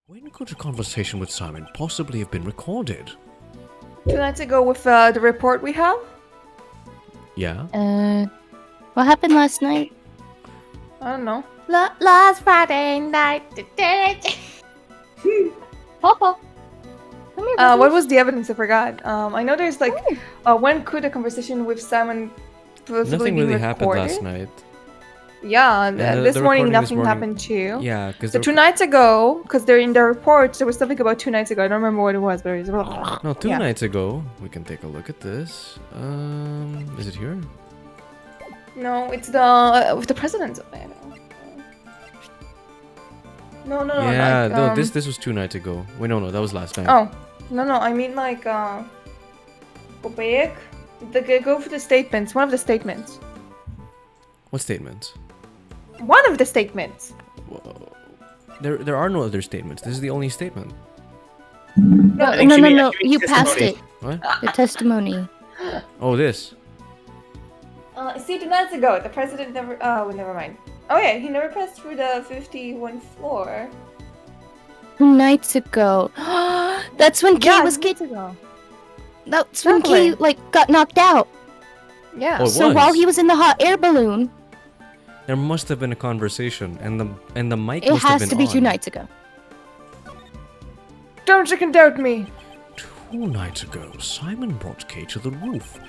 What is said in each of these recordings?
When could a conversation with Simon possibly have been recorded? 2 nights ago with the report we have? Yeah? What happened last night? I don't know. Last Friday night. Papa. What was the evidence? I forgot. I know there's like, when could a conversation with Simon possibly Nothing be really recorded? happened last night. Yeah, this the morning recording nothing this morning- happened too. Yeah, because So 2 nights ago, because they're in the reports, there was something about 2 nights ago. I don't remember what it was, but it was... No, 2 yeah. nights ago. We can take a look at this. Is it here? No, it's the with the president's. No, Yeah, like, no, this was 2 nights ago. Wait, no, that was last night. Oh, no, I mean like, go back. Go for the statements. One of the statements. What statements? One of the statements. Whoa. There are no other statements. This is the only statement. No, I think she means you passed it. What? The testimony. Oh, this. See, 2 nights ago, the president never. Oh, never mind. Oh yeah, he never passed through the 51 floor. 2 nights ago. That's when Kay was 2 kid. nights ago. That's when Kay got knocked out. Yeah. Oh, it So was. while he was in the hot air balloon, There must have been a conversation, and the mic it must have has been to be on. 2 nights ago. Don't you doubt me. 2 nights ago, Simon brought Kay to the roof.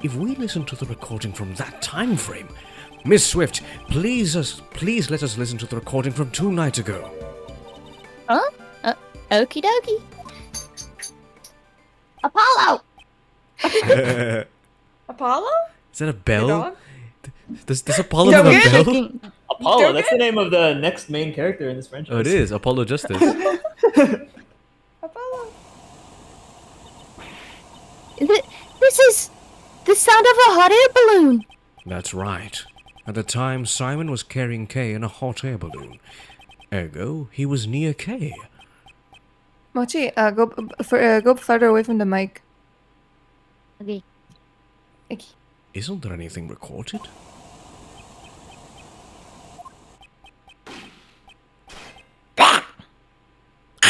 If we listen to the recording from that time frame, Miss Swift, please let us listen to the recording from 2 nights ago. Huh? Okie dokie. Apollo! Apollo? Is that a The bell? dog? Does Apollo You have don't a get bell? Apollo, that's the name of the next main character in this franchise. Oh, it is Apollo Justice. Apollo. This is the sound of a hot air balloon. That's right. At the time, Simon was carrying Kay in a hot air balloon. Ergo, he was near Kay. Mochi, go further away from the mic. Okay. Okay. Isn't there anything recorded?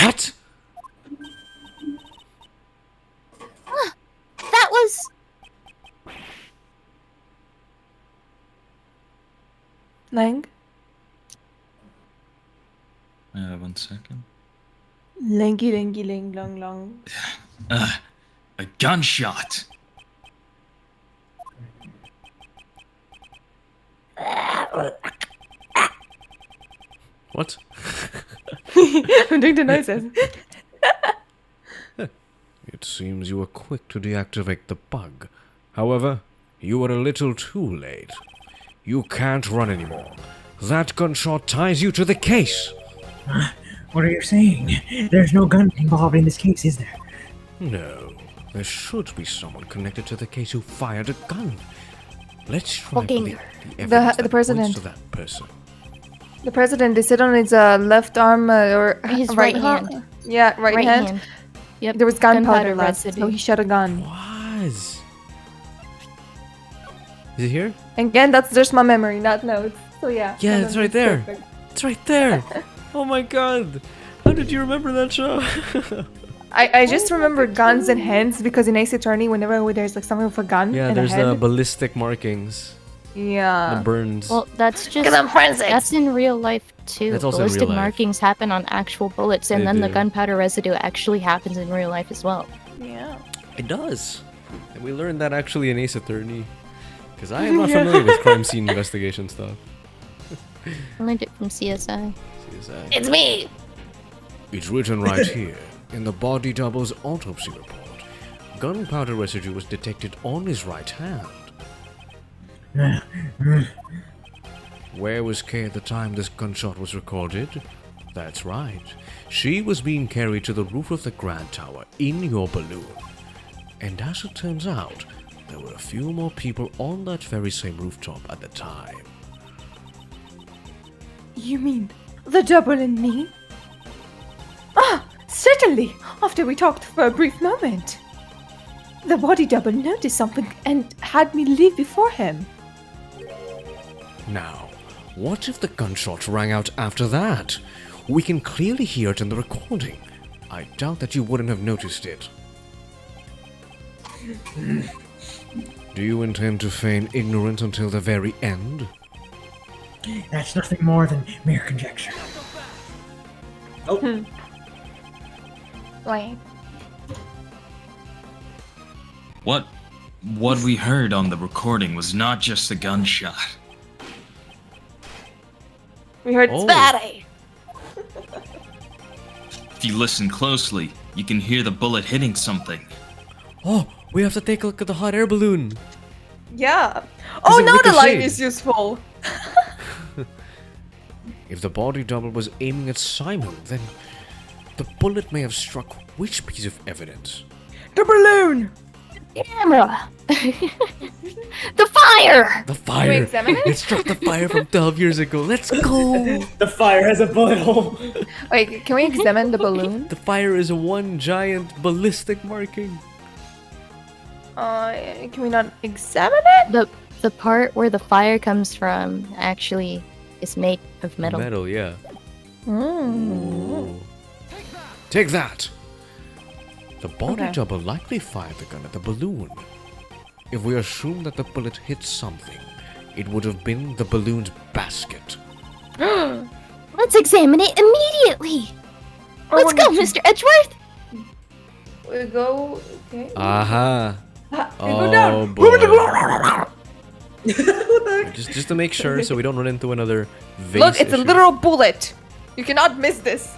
What? That was... Lang? 1 second. Langy, lang, long. A gunshot! What? I'm doing the noises. It seems you were quick to deactivate the bug. However, you were a little too late. You can't run anymore. That gunshot ties you to the case. What are you saying? There's no gun involved in this case, is there? No, there should be someone connected to the case who fired a gun. Let's try Okay. the evidence the that president. points to that person. The president, they sit on his left arm or His right right hand. Yeah, right hand. Yep. There was gunpowder left, residue. so he shot a gun. Was. Is it here? Again, that's just my memory, not notes. So yeah. Yeah, that it's one right is there. perfect. It's right there. Oh my god. How did you remember that show? I just remember guns and hands because in Ace Attorney, whenever there's like something with a gun Yeah, and there's a head, the ballistic markings. yeah. The burns. Well, that's just... Because I'm forensics. That's in real life, too. That's also in Ballistic real life. markings happen on actual bullets, and They then the do. gunpowder residue actually happens in real life as well. Yeah. It does. And we learned that actually in Ace Attorney. Because I am not familiar with crime scene investigation stuff. I learned it from CSI. CSI. It's me. It's written right here in the body double's autopsy report. Gunpowder residue was detected on his right hand. Where was Kay at the time this gunshot was recorded? That's right. She was being carried to the roof of the Grand Tower in your balloon. And as it turns out, there were a few more people on that very same rooftop at the time. You mean the double and me? Ah, certainly. After we talked for a brief moment. The body double noticed something and had me leave before him. Now, what if the gunshot rang out after that? We can clearly hear it in the recording. I doubt that you wouldn't have noticed it. Do you intend to feign ignorance until the very end? That's nothing more than mere conjecture. Oh, Like, What we heard on the recording was not just a gunshot. we heard Oh. Sythe. If you listen closely, you can hear the bullet hitting something. Oh, we have to take a look at the hot air balloon. Yeah. Oh, it now the line ricocheted? is useful. If the body double was aiming at Simon, then the bullet may have struck which piece of evidence? The balloon. Camera. The fire. The fire! examine it? It struck the fire from 12 years ago. Let's go! the fire has a bullet hole. Wait, can we examine the balloon? The fire is one giant ballistic marking. Can we not examine it? The part where the fire comes from actually is made of metal. Metal, yeah. Mm. Take that! The body Okay. double likely fired the gun at the balloon. If we assume that the bullet hit something, it would have been the balloon's basket. Let's examine it immediately. Let's go, Mr. Edgeworth. We go. Okay. Aha! We go Oh down. boy. Just to make sure so we don't run into another vase Look, it's a issue. literal bullet. You cannot miss this.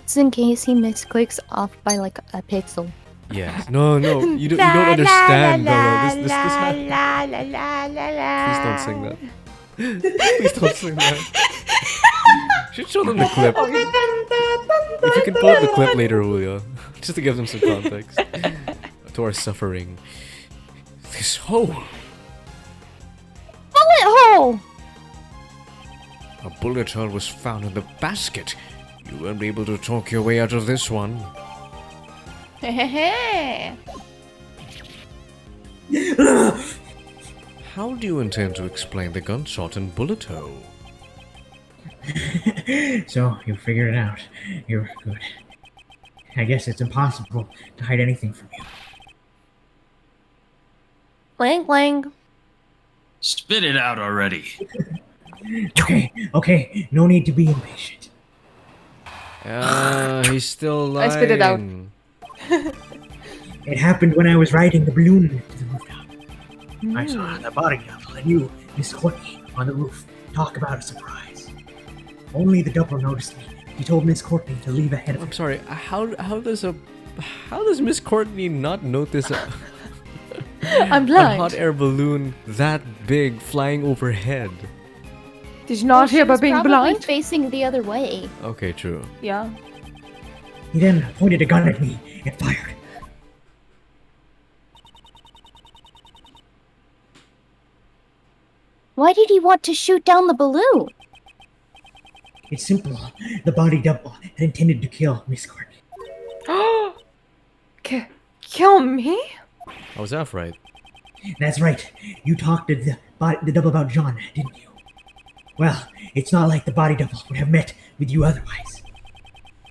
Just in case he misclicks off by like a pixel. Yes. No, you don't understand, Bella. This Please don't sing that. Please don't sing that. Should show them the clip. If you can pull up the clip later, Julio, just to give them some context to our suffering. This hole, Bullet hole. a bullet hole was found in the basket. You won't be able to talk your way out of this one. How do you intend to explain the gunshot and bullet hole? So, you figured it out. You're good. I guess it's impossible to hide anything from you. Clang clang. Spit it out already. Okay, no need to be impatient. He's still lying. I spit it out. It happened when I was riding the balloon to the rooftop. I saw the body double and you, Miss Courtney, on the roof talk about a surprise. Only the double noticed me. He told Miss Courtney to leave ahead of I'm her. sorry. How does Miss Courtney not notice I'm a blind. hot air balloon that big flying overhead? Did you not hear about being Probably blind? facing the other way. Okay, true. Yeah. He then pointed a gun at me and fired. Why did he want to shoot down the balloon? It's simple. The body double had intended to kill Miss Courtney. Kill me? I was half right. That's right. You talked to the double about John, didn't you? Well, it's not like the body double would have met with you otherwise.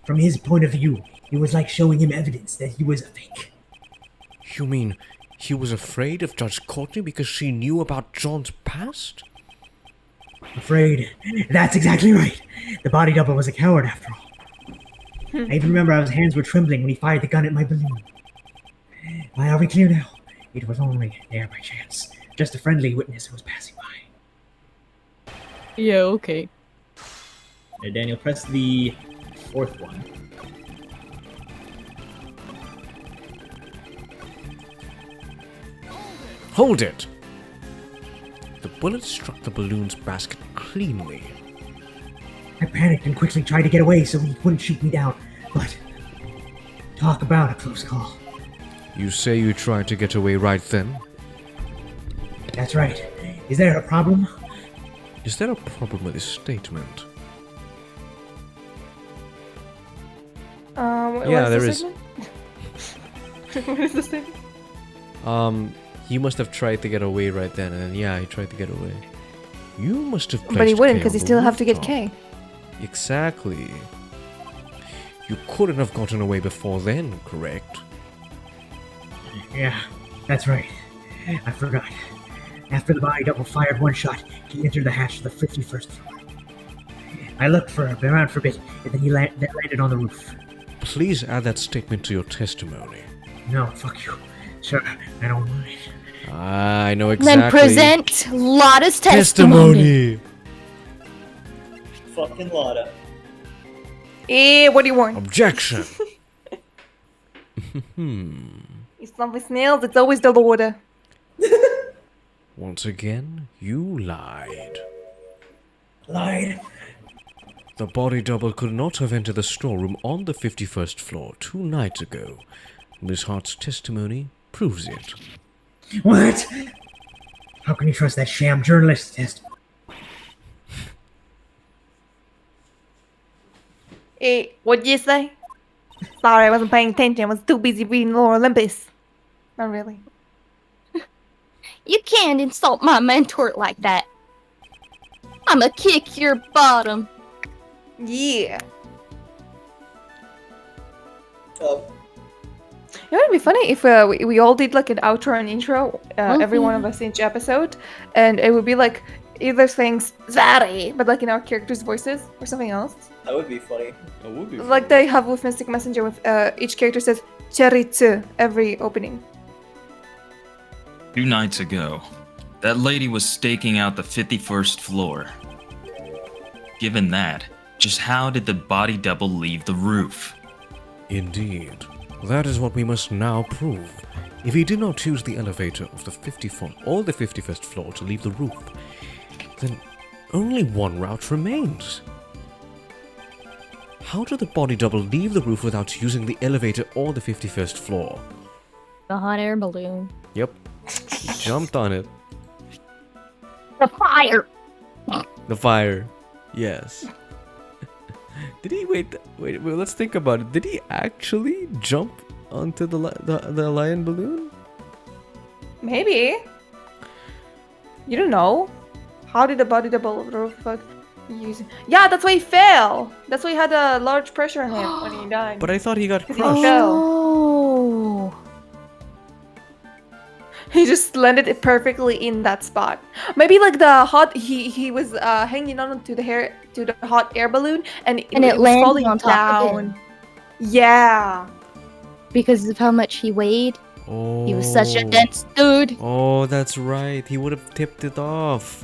From his point of view, it was like showing him evidence that he was a fake. You mean he was afraid of Judge Courtney because she knew about John's past? Afraid. That's exactly right. The body double was a coward after all. I even remember how his hands were trembling when he fired the gun at my balloon. Why, are we clear now? It was only there by chance. Just a friendly witness who was passing by. Yeah, okay. Daniel, press the fourth one. Hold it! The bullet struck the balloon's basket cleanly. I panicked and quickly tried to get away so he wouldn't shoot me down. But talk about a close call. You say you tried to get away right then? That's right. Is there a problem? Is there a problem with this statement? What there the is. statement? What is the statement? He must have tried to get away right then, and then, yeah, he tried to get away. You must have placed But he wouldn't K because he on the still have to get rooftop. K. Exactly. You couldn't have gotten away before then, correct? Yeah, that's right. I forgot. After the body double fired one shot, he entered the hatch to the 51st floor. I looked for him around for a bit, and then he landed on the roof. Please add that statement to your testimony. No, fuck you. Sir, I don't mind. I know exactly. Then present Lotta's testimony. Fucking Lotta. What do you want? Objection. It's not with snails, it's always the water. Once again, you lied. Lied? The body double could not have entered the storeroom on the 51st floor 2 nights ago. Miss Hart's testimony proves it. What? How can you trust that sham journalist's testimony? What'd you say? Sorry, I wasn't paying attention. I was too busy reading Lore Olympus. Not really. You can't insult my mentor like that. I'ma kick your bottom. Yeah. Oh, You know, it'd be funny if we all did like an outro and intro, every one of us each episode, and it would be like either saying Zari, but like in our characters' voices, or something else. that would be funny. That would be Like they have with Mystic Messenger, with each character says Cheritsu every opening. 2 nights ago, that lady was staking out the 51st floor. Given that, just how did the body double leave the roof? Indeed. That is what we must now prove. If he did not choose the elevator of the 54th or the 51st floor to leave the roof, then only one route remains. How did the body double leave the roof without using the elevator or the 51st floor? The hot air balloon. Yep. He jumped on it. The fire. The fire. Yes. Did he wait, let's think about it. Did he actually jump onto the lion balloon? Maybe. You don't know. How did the body double roof use? Yeah, that's why he fell. That's why he had a large pressure on him when he died. But I thought he got 'Cause he crushed. fell. Oh. He just landed it perfectly in that spot. Maybe like the hot he was hanging on to the hot air balloon and it was landed falling on top of down. Yeah. Because of how much he weighed. Oh. He was such a dense dude. Oh, that's right. He would have tipped it off.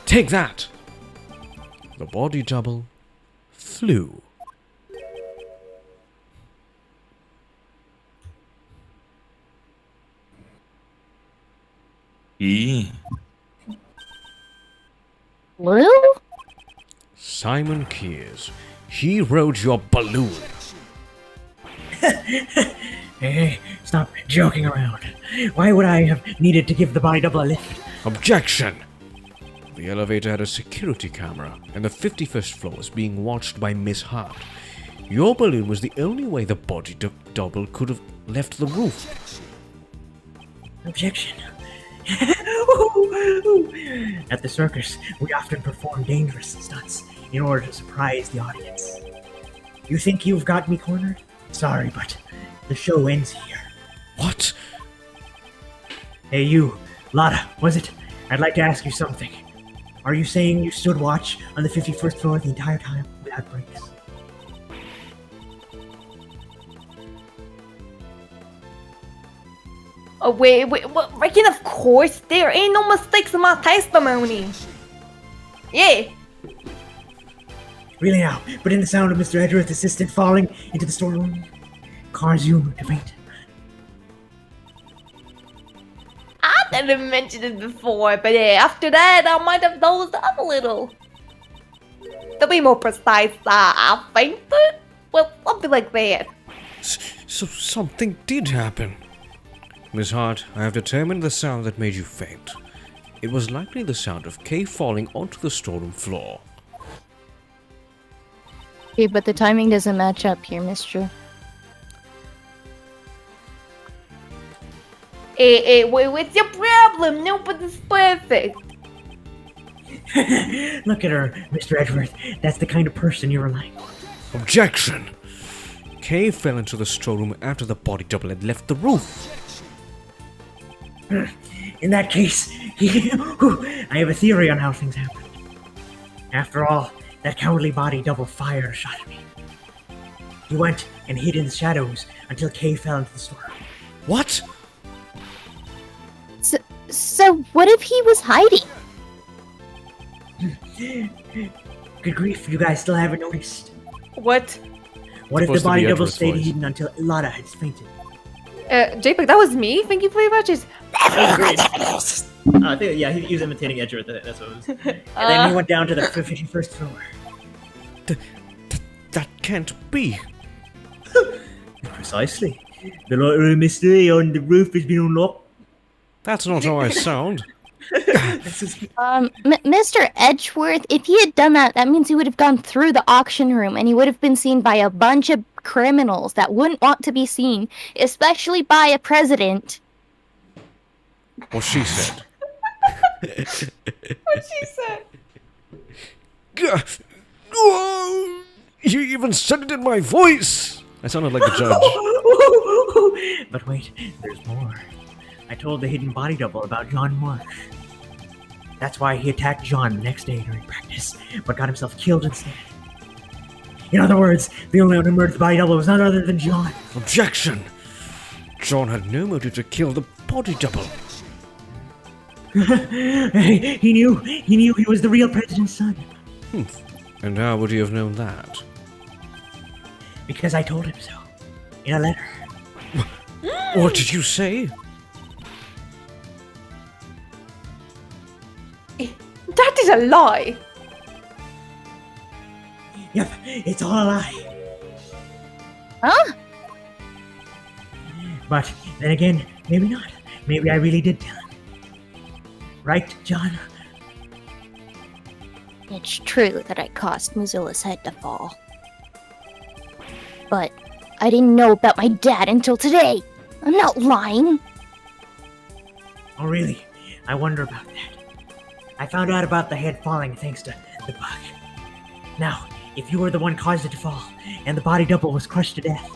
Take that! The body double flew. He? Lil? Simon Kears. He rode your balloon. Hey, stop joking around. Why would I have needed to give the body double a lift? Objection! The elevator had a security camera, and the 51st floor was being watched by Miss Hart. Your balloon was the only way the body double could have left the roof. Objection. At the circus, we often perform dangerous stunts in order to surprise the audience. You think you've got me cornered? Sorry, but the show ends here. What? Hey you, Lotta, was it? I'd like to ask you something. Are you saying you stood watch on the 51st floor the entire time without breaks? Oh wait, what? Reckon of course there ain't no mistakes in my testimony. Yeah. Really now, but in the sound of Mr. Edgeworth's assistant falling into the storeroom, cars zoom to faint. I didn't mention it before, but yeah, after that I might have dozed up a little. To be more precise, I fainted. Well, something like that. So something did happen. Miss Hart, I have determined the sound that made you faint. It was likely the sound of Kay falling onto the storeroom floor. Okay, but the timing doesn't match up here, mister. Hey, what's your problem? Nobody's perfect. Look at her, Mr. Edgeworth. That's the kind of person you're relying on. Objection! Kay fell into the storeroom after the body double had left the room. In that case, I have a theory on how things happened. After all, that cowardly body double fired a shot at me. He went and hid in the shadows until Kay fell into the store. What? So what if he was hiding? Good grief, you guys still haven't noticed. What? What if the Supposed to be body double Edward's stayed voice. hidden until Lotta had fainted? JPEG, that was me. Thank you very much. I think, yeah, he was imitating Edgeworth. That's what it was. And then he went down to the 51st floor. That can't be. Precisely. The light mystery on the roof has been unlocked. That's not how I sound. Mr. Edgeworth, if he had done that, that means he would have gone through the auction room and he would have been seen by a bunch of criminals that wouldn't want to be seen, especially by a president. What she said. What she said. You even said it in my voice! I sounded like a judge. But wait, there's more. I told the hidden body double about John Marsh. That's why he attacked John the next day during practice, but got himself killed instead. In other words, the only one who murdered the body double was none other than John. Objection! John had no motive to kill the body double. he knew he was the real president's son. And how would he have known that? Because I told him so. In a letter. What did you say? That is a lie. Yep, it's all a lie. Huh? But then again, maybe not. Maybe I really did tell him. Right, John? It's true that I caused Mozilla's head to fall. But I didn't know about my dad until today. I'm not lying. Oh, really? I wonder about that. I found out about the head falling thanks to the bug. Now, if you were the one caused it to fall, and the body double was crushed to death,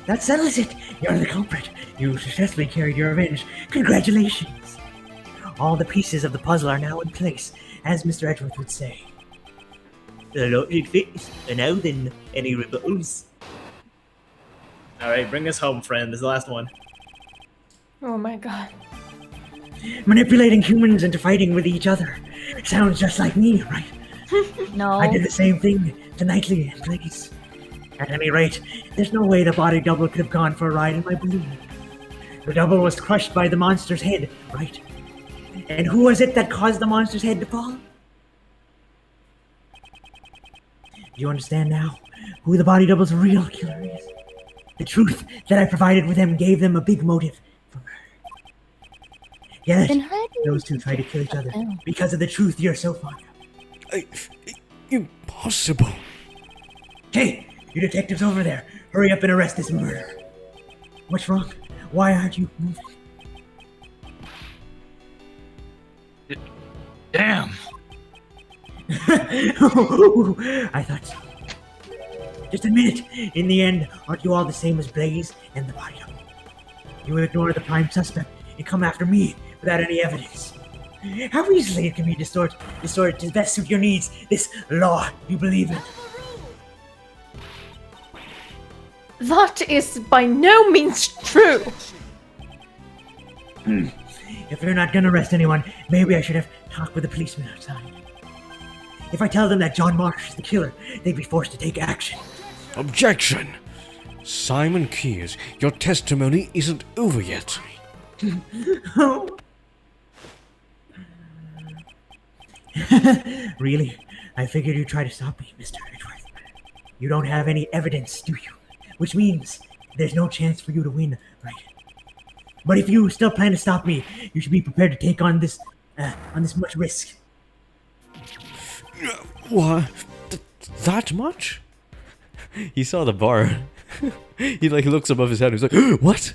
that settles it! You're the culprit. You successfully carried your revenge. Congratulations! All the pieces of the puzzle are now in place, as Mr. Edgeworth would say. The logic fits, and now then, any rebuttals? Alright, bring us home, friend. This is the last one. Oh my god. Manipulating humans into fighting with each other. Sounds just like me, right? No. I did the same thing to Knightley and Place. At any rate, there's no way the body double could have gone for a ride in my balloon. The double was crushed by the monster's head, right? And who was it that caused the monster's head to fall? Do you understand now who the body double's real killer is? The truth that I provided with them gave them a big motive for murder. Yes, Then how do you... those two try to kill each other Oh. because of the truth you're so fond of. Impossible. Hey, you detectives over there, hurry up and arrest this murderer. What's wrong? Why aren't you moving? Damn! I thought so. Just admit it. In the end, aren't you all the same as Blaze and the body double? You ignore the prime suspect and come after me without any evidence. How easily it can be distorted to best suit your needs, this law you believe in. That is by no means true. If you're not gonna arrest anyone, maybe I should have talked with the policeman outside. If I tell them that John Marsh is the killer, they'd be forced to take action. Objection! Simon Kears, your testimony isn't over yet. Really? I figured you'd try to stop me, Mr. Edgeworth. You don't have any evidence, do you? Which means there's no chance for you to win, right? But if you still plan to stop me, you should be prepared to take on this much risk. What? That much? He saw the bar. He looks above his head and he's like, what?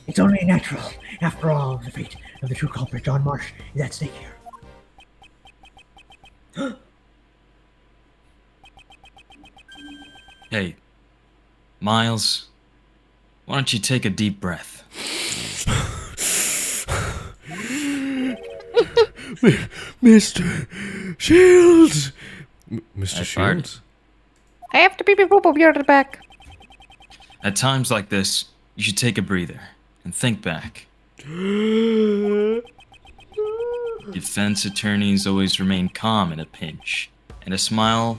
It's only natural. After all, the fate of the true culprit, John Marsh, is at stake here. Hey, Miles, why don't you take a deep breath? Mr. Shields! Mr. Hey, Shields? I have to beep beep boop boop, you're back. At times like this, you should take a breather and think back. Defense attorneys always remain calm in a pinch, and a smile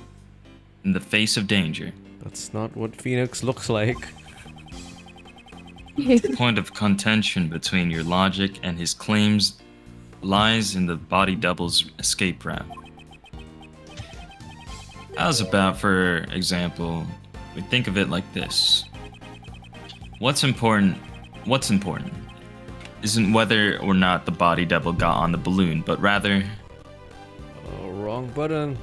in the face of danger. That's not what Phoenix looks like. The point of contention between your logic and his claims lies in the body double's escape route. How's about, for example, we think of it like this. What's important isn't whether or not the body double got on the balloon, but rather, Oh, wrong button.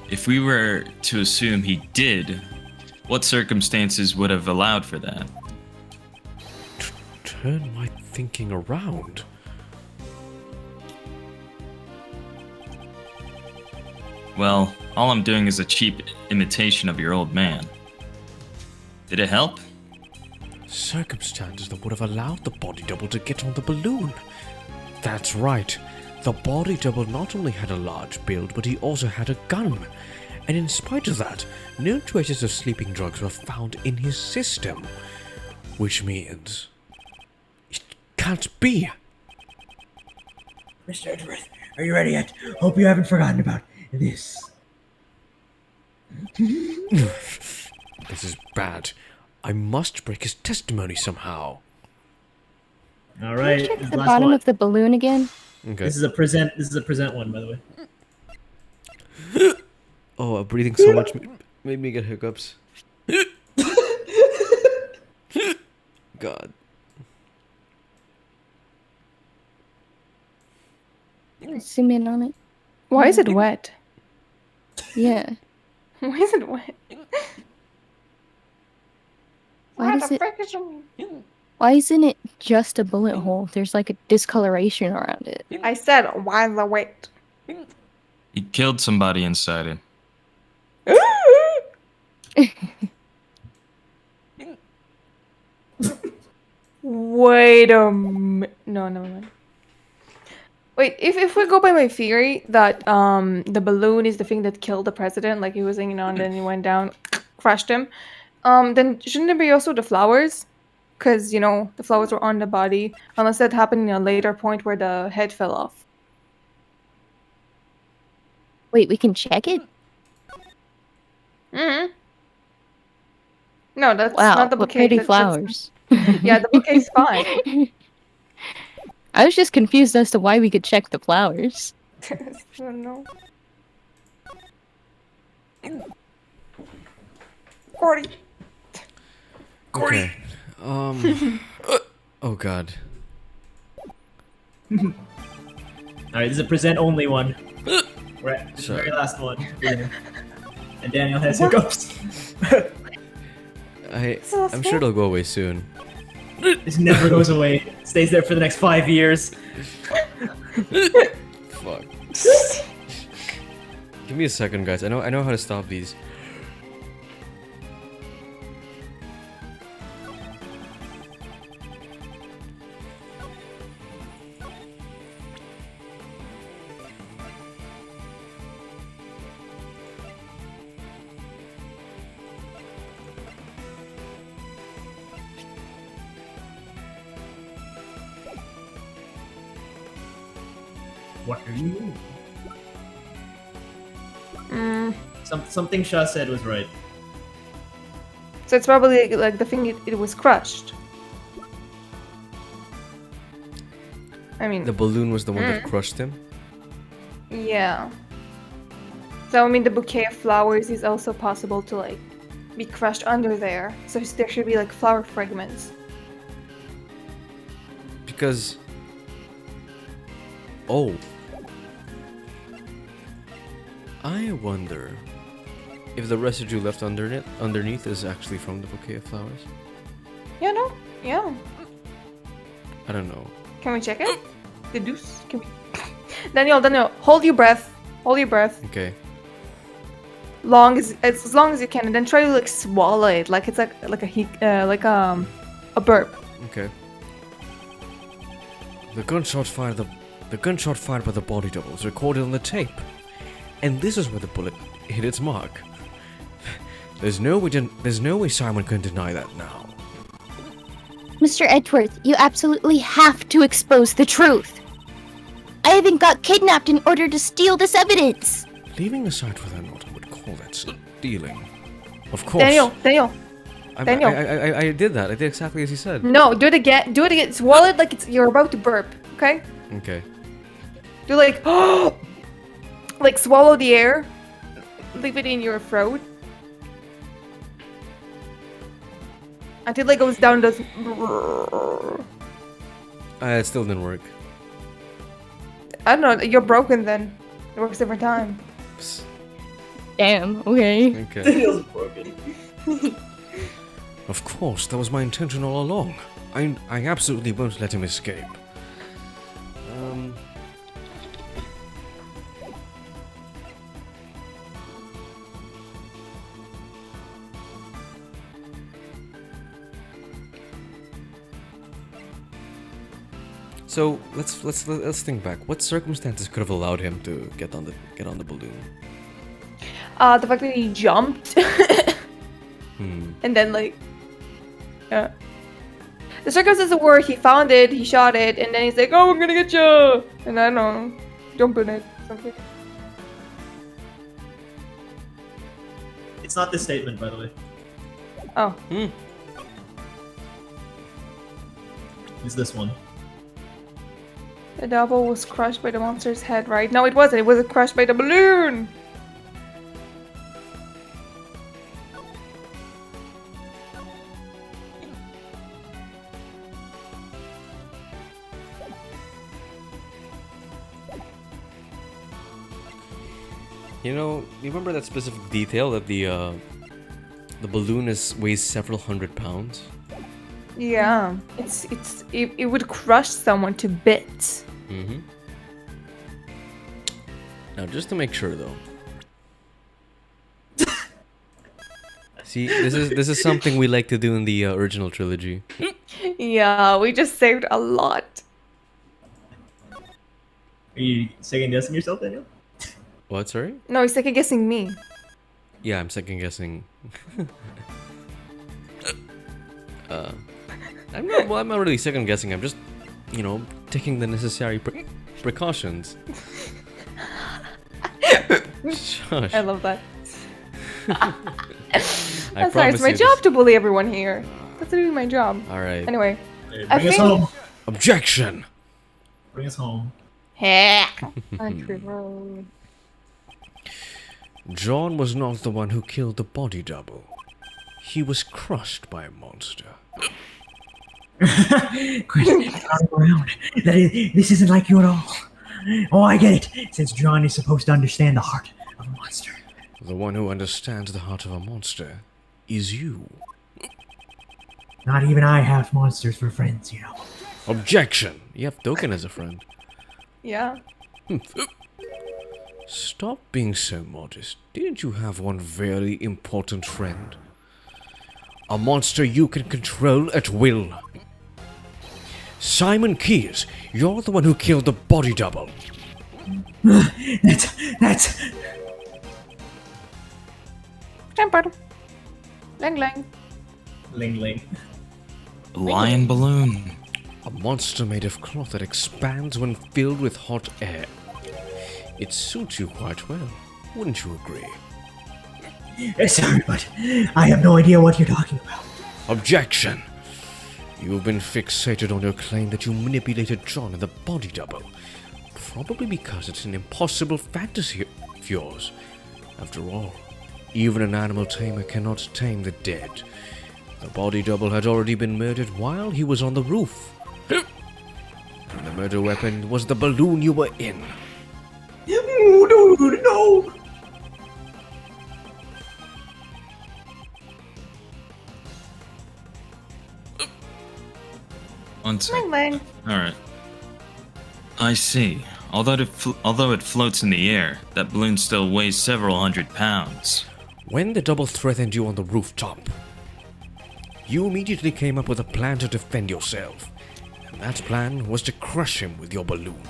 if we were to assume he did, what circumstances would have allowed for that? Turn my thinking around. Well, all I'm doing is a cheap imitation of your old man. Did it help? Circumstances that would have allowed the body double to get on the balloon. That's right. The body double not only had a large build, but he also had a gun. And in spite of that, no traces of sleeping drugs were found in his system. Which means... it can't be. Mr. Edgeworth, are you ready yet? Hope you haven't forgotten about this. This is bad. I must break his testimony somehow. All right. Check This is the last bottom one. of the balloon again. Okay. This is a present one, by the way. Oh, breathing so much made me get hiccups. God. Zoom in on it. Why is it wet? Yeah. Why is it wet? Why isn't it just a bullet hole? There's like a discoloration around it. I said, why the wet? He killed somebody inside it. Wait a minute. No, never mind. Wait, if we go by my theory that the balloon is the thing that killed the president, like he was hanging on, then he went down, crushed him, then shouldn't it be also the flowers? Because, you know, the flowers were on the body, unless that happened in a later point where the head fell off. Wait, we can check it? Mm-hmm. No, that's Wow, not the what bouquet. pretty that's- flowers. Yeah, the bouquet's fine. I was just confused as to why we could check the flowers. I don't know. Cordy. Okay. Oh God. All right, this is a present only one. We're at the Sorry. very last one. And Daniel has hiccups. I'm sure it'll go away soon. This never goes away. Stays there for the next 5 years. Fuck. Give me a second, guys. I know how to stop these. What are you doing? Mm. Something Shah said was right. So it's probably like the thing it was crushed. I mean, The balloon was the one that crushed him. yeah. So I mean, the bouquet of flowers is also possible to like be crushed under there. So there should be like flower fragments. Because... Oh. I wonder if the residue left underneath is actually from the bouquet of flowers. Yeah, no. Yeah. I don't know. Can we check it? The deuce? Can we... Daniel, hold your breath. Hold your breath. Okay. As long as you can, and then try to like swallow it, like it's a burp. Okay. The gunshot fired by the body double was recorded on the tape, and this is where the bullet hit its mark. There's no way Simon can deny that now. Mr. Edgeworth, you absolutely have to expose the truth. I even got kidnapped in order to steal this evidence. Leaving aside whether or not I would call that stealing, of course. Daniel. I did that. I did exactly as he said. No, do it again. Do it again. Swallow it like you're about to burp. Okay. Okay. Do like like swallow the air. Leave it in your throat. Until it goes down. Does. It still didn't work. I don't know. You're broken then. It works every time. Psst. Damn, okay. Okay. Daniel's broken. Of course, that was my intention all along. I absolutely won't let him escape. So let's think back. What circumstances could have allowed him to get on the balloon? The fact that he jumped. And then like, yeah. The circumstances were he found it, he shot it, and then he's like, "Oh, I'm gonna get you," and I don't know, jump in it, something. It's not this statement, by the way. Oh, It's this one. the double was crushed by the monster's head, right? No, it wasn't. It was crushed by the balloon. You know, you remember that specific detail that the balloon weighs several hundred pounds? Yeah, it would crush someone to bits. Mm-hmm. Now, just to make sure, though. See, this is something we like to do in the original trilogy. Yeah, we just saved a lot. Are you second guessing yourself, Daniel? What? Sorry? No, he's second guessing me. Yeah, I'm second guessing. I'm not really second guessing. I'm just, taking the necessary precautions. Shush. I love that. I That's right. promise It's my you job to bully everyone here. That's really my job. All right. Anyway, Hey, I bring us think- home. Objection. Bring us home. Country road. John was not the one who killed the body double. He was crushed by a monster. Chris, turn around. This isn't like you at all. Oh, I get it. Since John is supposed to understand the heart of a monster. The one who understands the heart of a monster is you. Not even I have monsters for friends, you know. Objection. You have Token as a friend. Yeah. Stop being so modest. Didn't you have one very important friend? A monster you can control at will. Simon Keyes, you're the one who killed the body double. That's... Temper. Lang lang. Ling Ling. Lion balloon. A monster made of cloth that expands when filled with hot air. It suits you quite well, wouldn't you agree? Sorry, but I have no idea what you're talking about. Objection! You've been fixated on your claim that you manipulated John and the body double. Probably because it's an impossible fantasy of yours. After all, even an animal tamer cannot tame the dead. The body double had already been murdered while he was on the roof. And the murder weapon was the balloon you were in. No! one second. Bang. All right. I see. Although it floats in the air, that balloon still weighs several hundred pounds. When the double threatened you on the rooftop, you immediately came up with a plan to defend yourself. And that plan was to crush him with your balloon.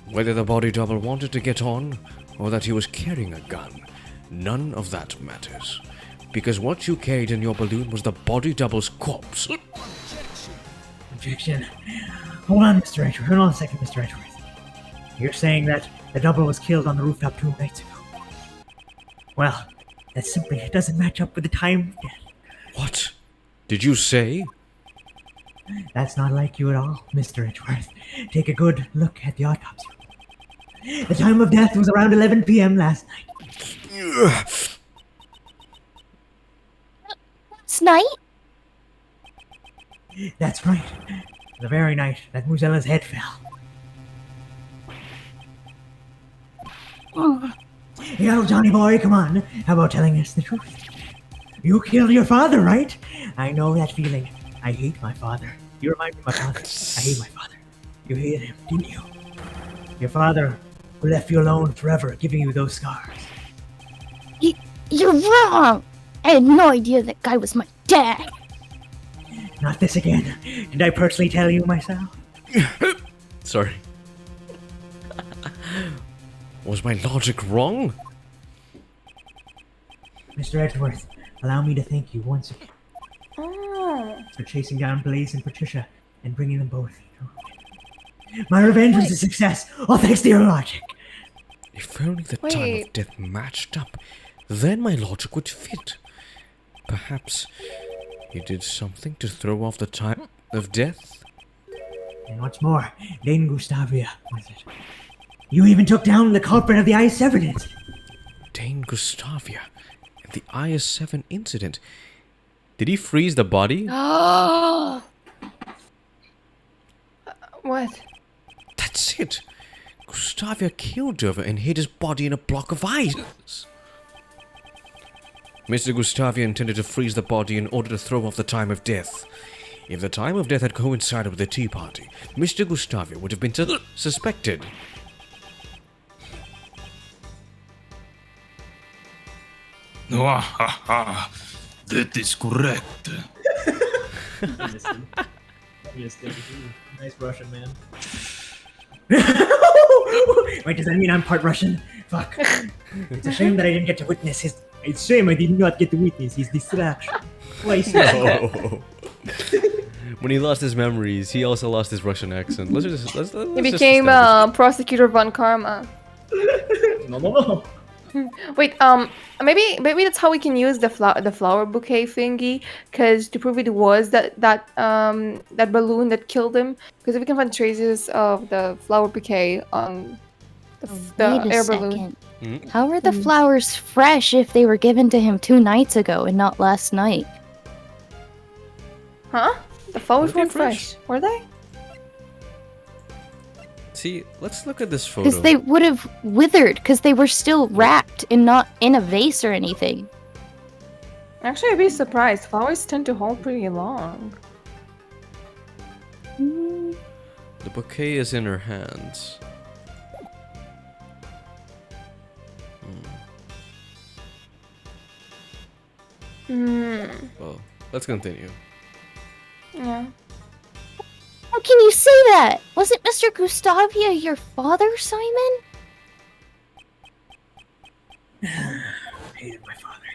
Whether the body double wanted to get on, or that he was carrying a gun, none of that matters. Because what you carried in your balloon was the body double's corpse. Objection. Hold on, Mr. Edgeworth. Hold on a second, Mr. Edgeworth. You're saying that the double was killed on the rooftop 2 nights ago. Well, that simply doesn't match up with the time of death. What did you say? That's not like you at all, Mr. Edgeworth. Take a good look at the autopsy. The time of death was around 11 p.m. last night. Last night? That's right. The very night that Muzella's head fell. Oh, Yo, Johnny boy, come on. How about telling us the truth? You killed your father, right? I know that feeling. I hate my father. You remind me of my father. I hate my father. You hated him, didn't you? Your father who left you alone forever, giving you those scars. you're wrong! I had no idea that guy was my dad. Not this again. Did I personally tell you myself? Sorry. Was my logic wrong? Mr. Edgeworth, allow me to thank you once again Oh. for chasing down Blaze and Patricia and bringing them both. My revenge was a success, all thanks to your logic. If only the time Wait. of death matched up, then my logic would fit. Perhaps you did something to throw off the time of death? And what's more, Dane Gustavia was it. You even took down the culprit of the I-7 incident. Dane Gustavia and the IS-7 incident. Did he freeze the body? Oh. What? That's it. Gustavia killed Dover and hid his body in a block of ice. Mr. Gustavia intended to freeze the body in order to throw off the time of death. If the time of death had coincided with the tea party, Mr. Gustavia would have been suspected. That is correct. Nice Russian, man. Wait, does that mean I'm part Russian? Fuck. It's a shame that I didn't get to witness his... It's a shame I did not get to witness his distraction. Why is that? Oh. When he lost his memories, he also lost his Russian accent. Let's He just became establish prosecutor von Karma. No. Wait, maybe that's how we can use the flower bouquet thingy, because to prove it was that balloon that killed him. Because if we can find traces of the flower bouquet on the Wait a air balloon. second. Hmm? How are the flowers fresh if they were given to him 2 nights ago and not last night? Huh? The flowers Were they weren't fresh, were they? See, let's look at this photo. Because they would have withered because they were still wrapped and not in a vase or anything. Actually, I'd be surprised. Flowers tend to hold pretty long. The bouquet is in her hands. Well, let's continue. Yeah. How can you say that? Wasn't Mr. Gustavia your father, Simon? I hated my father.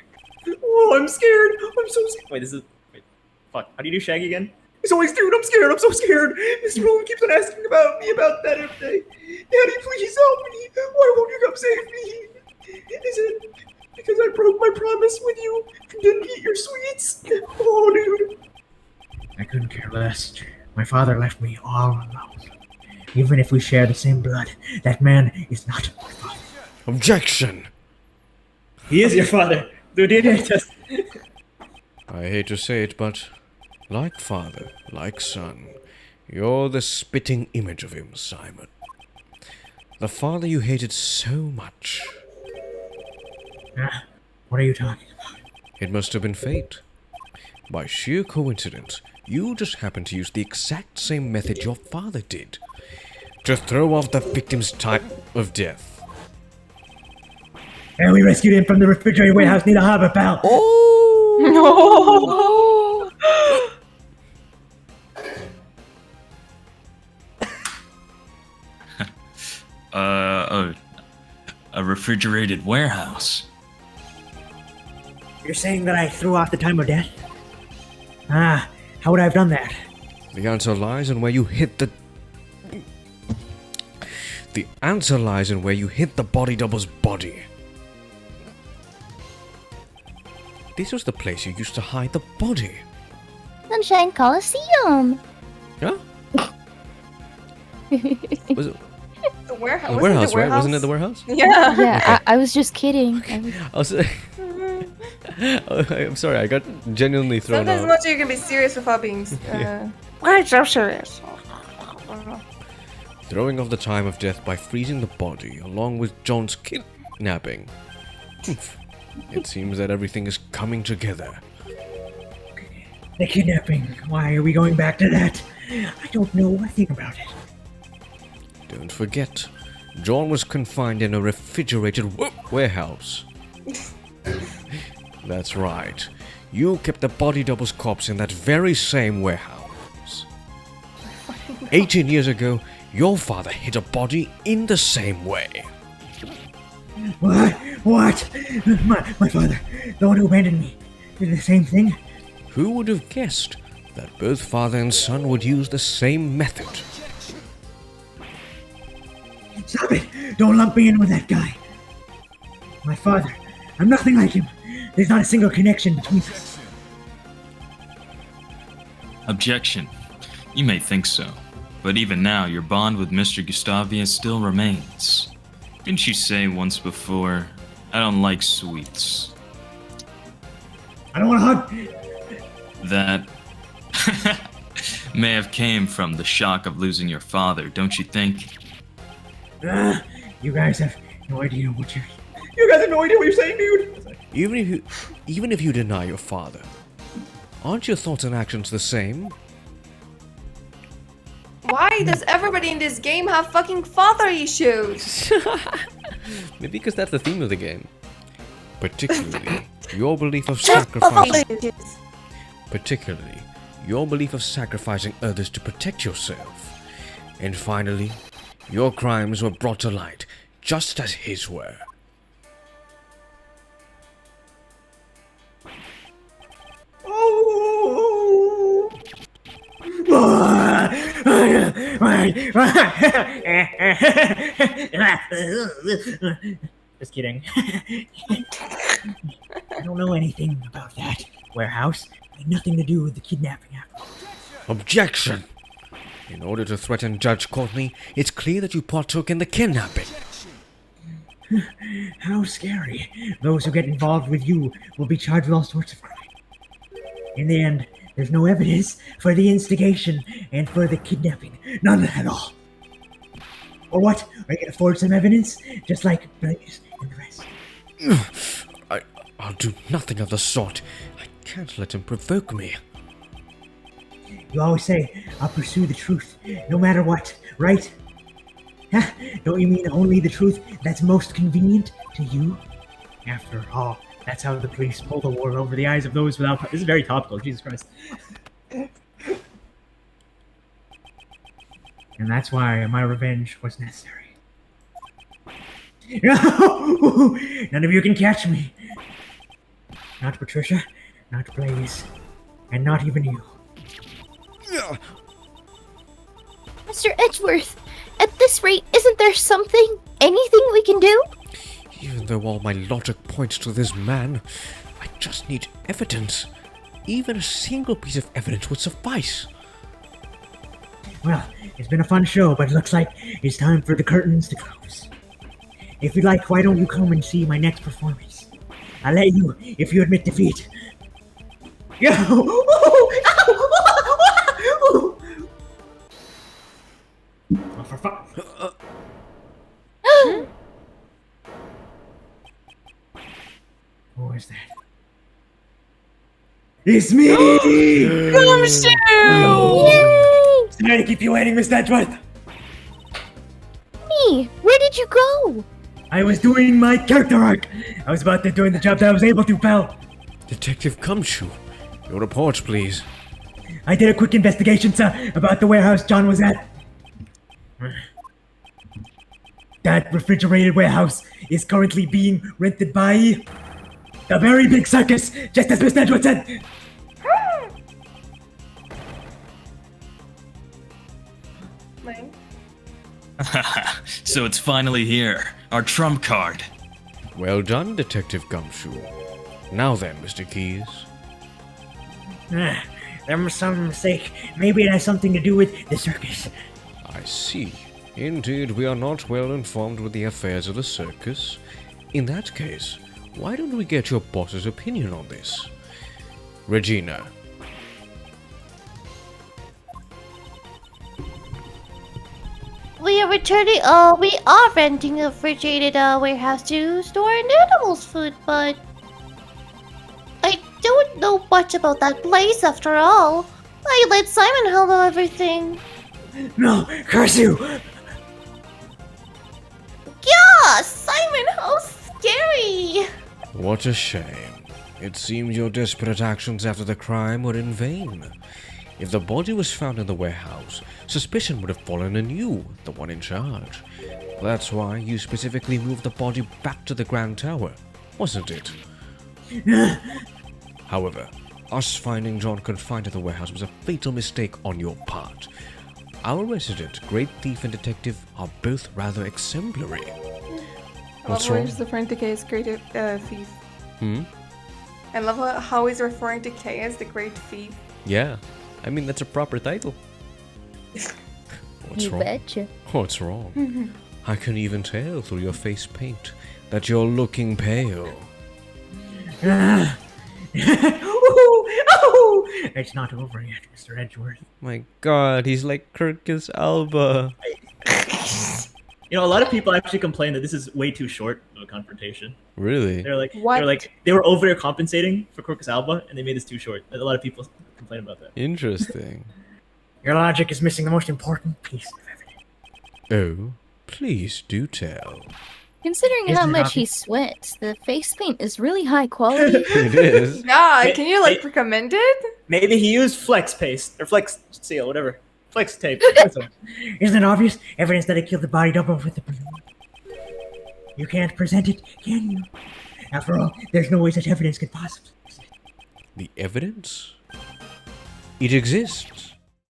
Oh, I'm scared. I'm so scared. Wait, fuck. How do you do Shaggy again? He's always, dude, I'm scared. I'm so scared. Mr. Rowan keeps on asking about me about that every day. Daddy, please help me. Why won't you come save me? Is it because I broke my promise with you and didn't eat your sweets? Oh, dude. I couldn't care less. My father left me all alone. Even if we share the same blood, that man is not my father. Objection! He is your father. Dude, just... I hate to say it, but like father, like son, you're the spitting image of him, Simon. The father you hated so much. What are you talking about? It must have been fate. By sheer coincidence, you just happened to use the exact same method your father did to throw off the victim's time of death. And we rescued him from the refrigerated warehouse near the harbor, pal. Oh! A refrigerated warehouse. You're saying that I threw off the time of death? Ah, how would I have done that? The answer lies in where you hit the... The answer lies in where you hit the body double's body. This was the place you used to hide the body. Sunshine Coliseum. Huh? Was it The warehouse. the wasn't warehouse, it right? Wasn't it the warehouse? Yeah. Yeah, I was just kidding. I was... I'm sorry, I got genuinely thrown Sometimes off. much you can be serious without being. Yeah. Why so serious? Throwing off the time of death by freezing the body, along with John's kidnapping. Humph. It seems that everything is coming together. The kidnapping. Why are we going back to that? I don't know a thing about it. Don't forget, John was confined in a refrigerated warehouse. That's right. You kept the body double's corpse in that very same warehouse. 18 years ago, your father hid a body in the same way. What? What? My father, the one who abandoned me, did the same thing? Who would have guessed that both father and son would use the same method? Stop it! Don't lump me in with that guy. My father, I'm nothing like him. There's not a single connection between us. Objection. You may think so, but even now your bond with Mr. Gustavia still remains. Didn't you say once before, I don't like sweets? I don't want to hug. That may have came from the shock of losing your father, don't you think? You guys have no idea what you're... You guys have no idea what you're saying, dude. Even if you deny your father, aren't your thoughts and actions the same? Why does everybody in this game have fucking father issues? Maybe because that's the theme of the game. Particularly, your belief of sacrificing. Particularly, your belief of sacrificing others to protect yourself. And finally, your crimes were brought to light, just as his were. Oh. Just kidding. I don't know anything about that warehouse. It had nothing to do with the kidnapping after. Objection! In order to threaten Judge Courtney, it's clear that you partook in the kidnapping. How scary. Those who get involved with you will be charged with all sorts of crime. In the end, there's no evidence for the instigation and for the kidnapping. None at all. Or what? Are you gonna forge some evidence? Just like Blaze and the rest. I'll do nothing of the sort. I can't let him provoke me. You always say, I'll pursue the truth, no matter what, right? Huh? Don't you mean only the truth that's most convenient to you? After all, that's how the police pull the wool over the eyes of those without... This is very topical, Jesus Christ. And that's why my revenge was necessary. No! None of you can catch me. Not Patricia, not Blaze, and not even you. Mr. Edgeworth, at this rate, isn't there something, anything we can do? Even though all my logic points to this man, I just need evidence. Even a single piece of evidence would suffice. Well, it's been a fun show, but it looks like it's time for the curtains to close. If you'd like, why don't you come and see my next performance? I'll let you if you admit defeat. Yo! Oh, for fuck. What was that? It's me! Yay! Sorry to keep you waiting, Miss Edgeworth. Me, where did you go? I was doing my character arc. I was about to doing the job that I was able to, pal. Detective Gumshoe, your reports, please. I did a quick investigation, sir, about the warehouse John was at. That refrigerated warehouse is currently being rented by the very big circus, just as Miss Edgeworth said. So it's finally here. Our trump card. Well done, Detective Gumshoe. Now then, Mr. Keys. There was some mistake. Maybe it has something to do with the circus. I see. Indeed, we are not well informed with the affairs of the circus. In that case, why don't we get your boss's opinion on this? Regina. We are renting a refrigerated warehouse to store animals' food, but I don't know much about that place after all. I let Simon handle everything. No, curse you! Yeah, Simon, how scary! What a shame. It seems your desperate actions after the crime were in vain. If the body was found in the warehouse, suspicion would have fallen on you, the one in charge. That's why you specifically moved the body back to the Grand Tower, wasn't it? However, us finding John confined to the warehouse was a fatal mistake on your part. Our resident, great thief and detective are both rather exemplary. What's wrong? He's referring to Kay as great thief. Hmm? I love how he's referring to Kay as the great thief. Yeah. I mean, that's a proper title. What's You wrong? betcha. What's wrong? I can even tell through your face paint that you're looking pale. It's not over yet, Mr. Edgeworth. My god, he's like Kirkus Alba. You know, a lot of people actually complain that this is way too short of a confrontation. Really? What? They were overcompensating for Crocus Alba, and they made this too short. A lot of people complain about that. Interesting. Your logic is missing the most important piece of evidence. Oh, please do tell. Considering Isn't how it much he obvious? sweats, the face paint is really high quality. It is. Yeah, Wait, can you like recommend it? Maybe he used flex paste or flex seal, whatever. Flex tape. Isn't it obvious? Evidence that I killed the body double with the balloon. You can't present it, can you? After all, there's no way such evidence could possibly exist. The evidence? It exists.